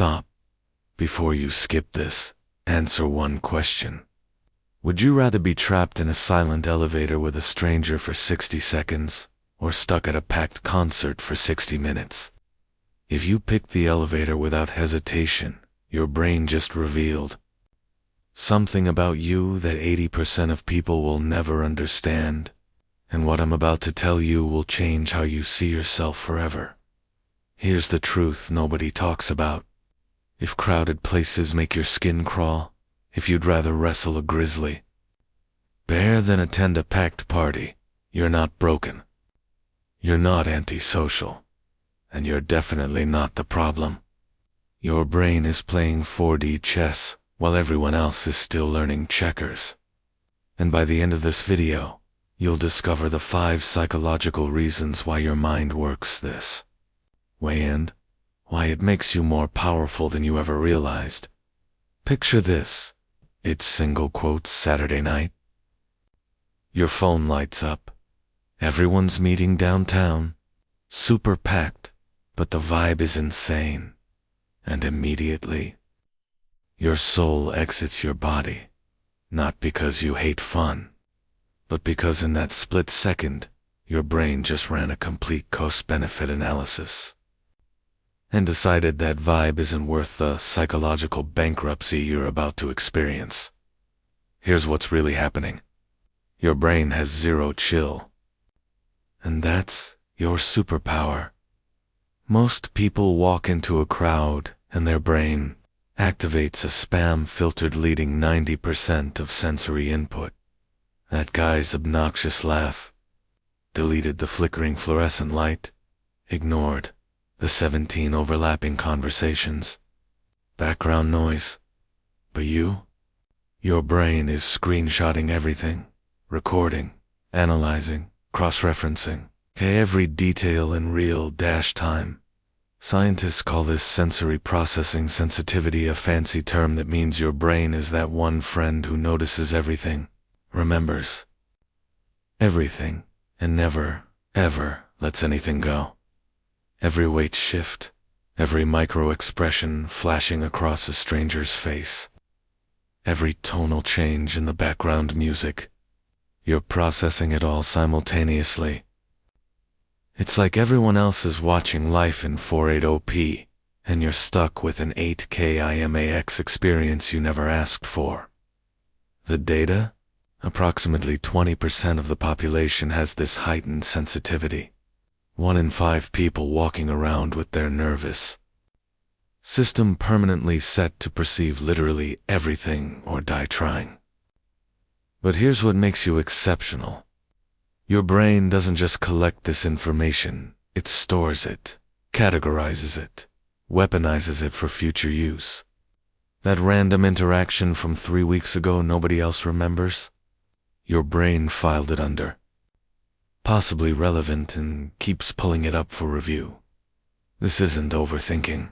stop. Before you skip this, answer one question. Would you rather be trapped in a silent elevator with a stranger for 60 seconds, or stuck at a packed concert for 60 minutes? If you picked the elevator without hesitation, your brain just revealed something about you that 80% of people will never understand, and what I'm about to tell you will change how you see yourself forever. Here's the truth nobody talks about. If crowded places make your skin crawl, if you'd rather wrestle a grizzly bear than attend a packed party, you're not broken. You're not antisocial. And you're definitely not the problem. Your brain is playing 4D chess while everyone else is still learning checkers. And by the end of this video, you'll discover the 5 psychological reasons why your mind works this way and why it makes you more powerful than you ever realized. Picture this. It's single quotes Saturday night. Your phone lights up. Everyone's meeting downtown. Super packed, but the vibe is insane. And immediately, your soul exits your body. Not because you hate fun, but because in that split second, your brain just ran a complete cost-benefit analysis and decided that vibe isn't worth the psychological bankruptcy you're about to experience. Here's what's really happening. Your brain has zero chill. And that's your superpower. Most people walk into a crowd and their brain activates a spam filtered leading 90% of sensory input. That guy's obnoxious laugh. Deleted the flickering fluorescent light. Ignored the 17 overlapping conversations. Background noise. But your brain is screenshotting everything, recording, analyzing, cross-referencing, every detail in real time. Scientists call this sensory processing sensitivity, a fancy term that means your brain is that one friend who notices everything, remembers everything, and never, ever lets anything go. Every weight shift, every micro-expression flashing across a stranger's face, every tonal change in the background music. You're processing it all simultaneously. It's like everyone else is watching life in 480p, and you're stuck with an 8K IMAX experience you never asked for. The data? Approximately 20% of the population has this heightened sensitivity. 1 in 5 people walking around with their nervous system permanently set to perceive literally everything or die trying. But here's what makes you exceptional. Your brain doesn't just collect this information, it stores it, categorizes it, weaponizes it for future use. That random interaction from 3 weeks ago nobody else remembers? Your brain filed it under possibly relevant and keeps pulling it up for review. This isn't overthinking.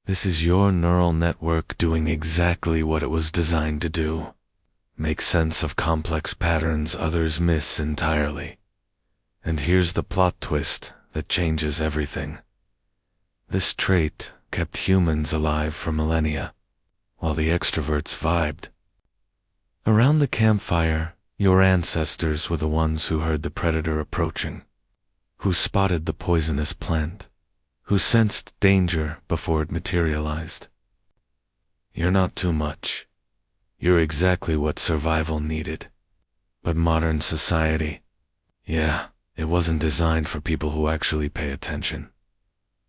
This is your neural network doing exactly what it was designed to do. Make sense of complex patterns others miss entirely. And here's the plot twist that changes everything. This trait kept humans alive for millennia, while the extroverts vibed. Around the campfire, your ancestors were the ones who heard the predator approaching, who spotted the poisonous plant, who sensed danger before it materialized. You're not too much. You're exactly what survival needed. But modern society, it wasn't designed for people who actually pay attention.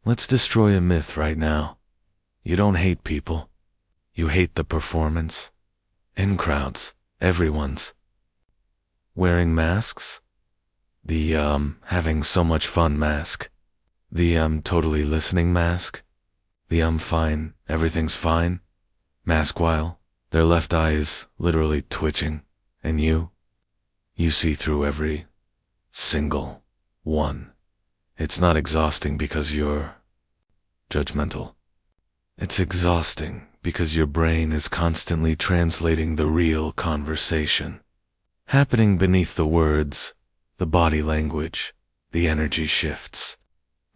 Let's destroy a myth right now. You don't hate people. You hate the performance. In crowds, everyone's wearing masks. The having so much fun mask. The totally listening mask. The fine, everything's fine mask while their left eye is literally twitching, and you see through every single one. It's not exhausting because you're judgmental. It's exhausting because your brain is constantly translating the real conversation happening beneath the words, the body language, the energy shifts,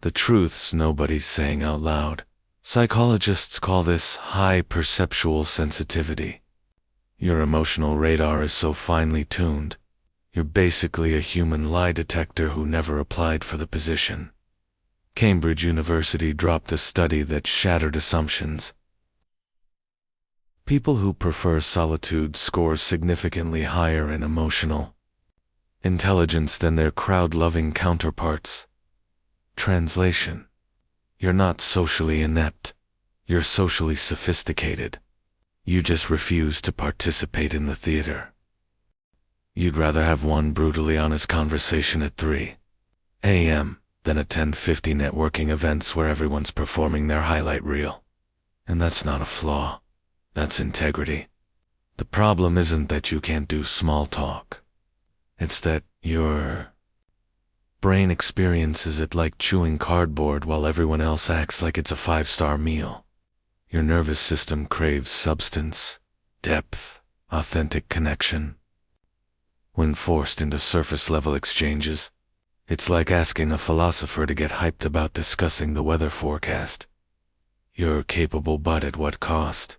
the truths nobody's saying out loud. Psychologists call this high perceptual sensitivity. Your emotional radar is so finely tuned, you're basically a human lie detector who never applied for the position. Cambridge University dropped a study that shattered assumptions. People who prefer solitude score significantly higher in emotional intelligence than their crowd-loving counterparts. Translation: you're not socially inept, you're socially sophisticated. You just refuse to participate in the theater. You'd rather have one brutally honest conversation at 3 a.m. than attend 50 networking events where everyone's performing their highlight reel. And that's not a flaw, that's integrity. The problem isn't that you can't do small talk. It's that your brain experiences it like chewing cardboard while everyone else acts like it's a 5-star meal. Your nervous system craves substance, depth, authentic connection. When forced into surface-level exchanges, it's like asking a philosopher to get hyped about discussing the weather forecast. You're capable, but at what cost?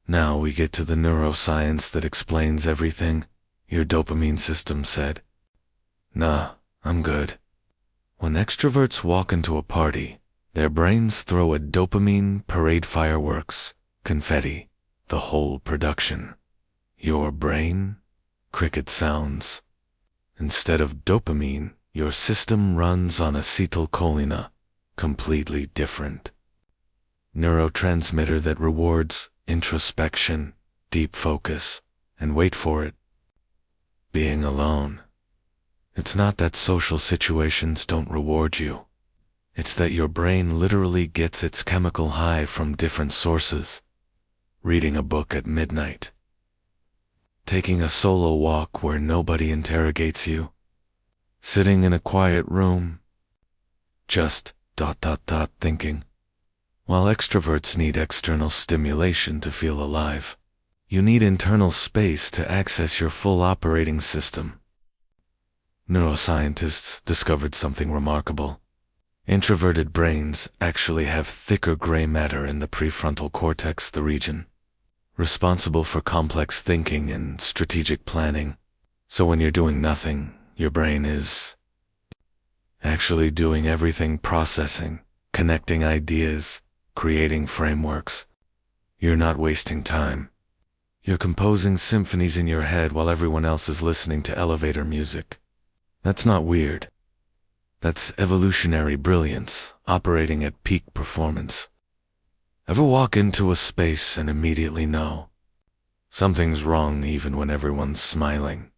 Now we get to the neuroscience that explains everything. Your dopamine system said, "Nah, I'm good." When extroverts walk into a party, their brains throw a dopamine parade, fireworks, confetti, the whole production. Your brain? Cricket sounds. Instead of dopamine, your system runs on acetylcholine, completely different neurotransmitter that rewards introspection, deep focus, and wait for it, being alone. It's not that social situations don't reward you. It's that your brain literally gets its chemical high from different sources. Reading a book at midnight. Taking a solo walk where nobody interrogates you. Sitting in a quiet room. Just ... thinking. While extroverts need external stimulation to feel alive, you need internal space to access your full operating system. Neuroscientists discovered something remarkable. Introverted brains actually have thicker gray matter in the prefrontal cortex, the region responsible for complex thinking and strategic planning. So when you're doing nothing, your brain is actually doing everything: processing, connecting ideas, creating frameworks. You're not wasting time. You're composing symphonies in your head while everyone else is listening to elevator music. That's not weird. That's evolutionary brilliance, operating at peak performance. Ever walk into a space and immediately know something's wrong even when everyone's smiling?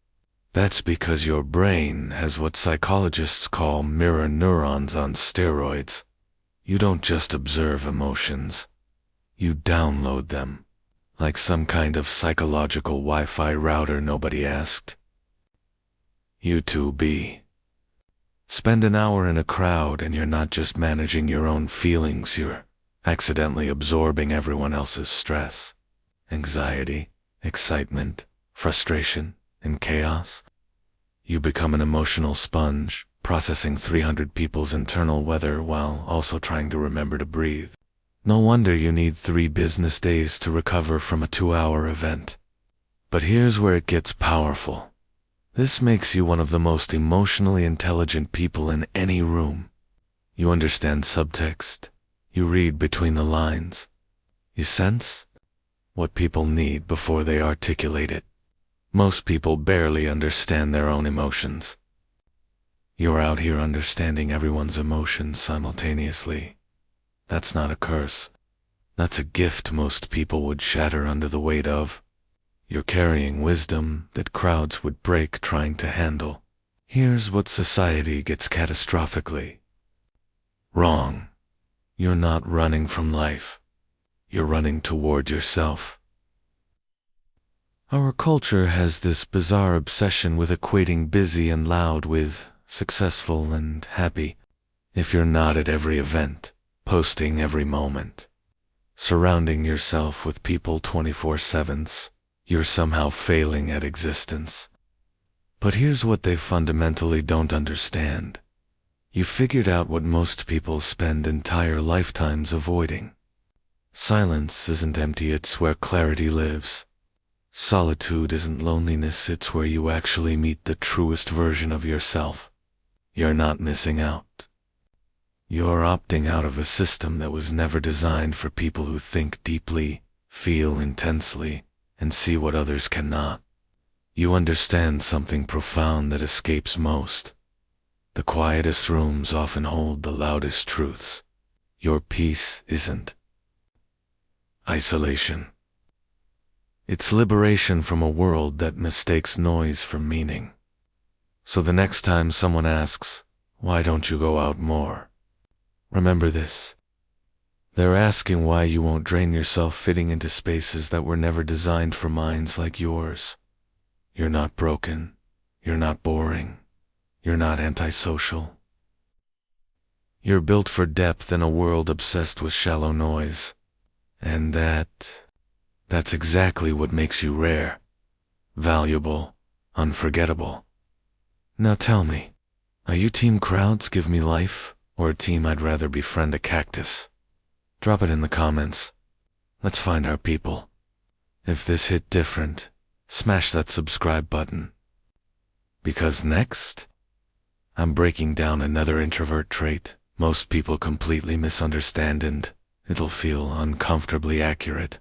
That's because your brain has what psychologists call mirror neurons on steroids. You don't just observe emotions. You download them, like some kind of psychological Wi-Fi router nobody asked. You too be. Spend an hour in a crowd and you're not just managing your own feelings, you're accidentally absorbing everyone else's stress, anxiety, excitement, frustration, and chaos. You become an emotional sponge, processing 300 people's internal weather while also trying to remember to breathe. No wonder you need 3 business days to recover from a 2-hour event. But here's where it gets powerful. This makes you one of the most emotionally intelligent people in any room. You understand subtext. You read between the lines. You sense what people need before they articulate it. Most people barely understand their own emotions. You're out here understanding everyone's emotions simultaneously. That's not a curse. That's a gift most people would shatter under the weight of. You're carrying wisdom that crowds would break trying to handle. Here's what society gets catastrophically wrong. You're not running from life. You're running toward yourself. Our culture has this bizarre obsession with equating busy and loud with successful and happy. If you're not at every event, posting every moment, surrounding yourself with people 24/7, you're somehow failing at existence. But here's what they fundamentally don't understand. You figured out what most people spend entire lifetimes avoiding. Silence isn't empty, it's where clarity lives. Solitude isn't loneliness, it's where you actually meet the truest version of yourself. You're not missing out. You're opting out of a system that was never designed for people who think deeply, feel intensely, and see what others cannot. You understand something profound that escapes most. The quietest rooms often hold the loudest truths. Your peace isn't isolation. It's liberation from a world that mistakes noise for meaning. So the next time someone asks, "Why don't you go out more?" remember this. They're asking why you won't drain yourself fitting into spaces that were never designed for minds like yours. You're not broken. You're not boring. You're not antisocial. You're built for depth in a world obsessed with shallow noise. And that's exactly what makes you rare, valuable, unforgettable. Now tell me, are you team crowds give me life, or a team I'd rather befriend a cactus? Drop it in the comments. Let's find our people. If this hit different, smash that subscribe button. Because next, I'm breaking down another introvert trait most people completely misunderstand, and it'll feel uncomfortably accurate.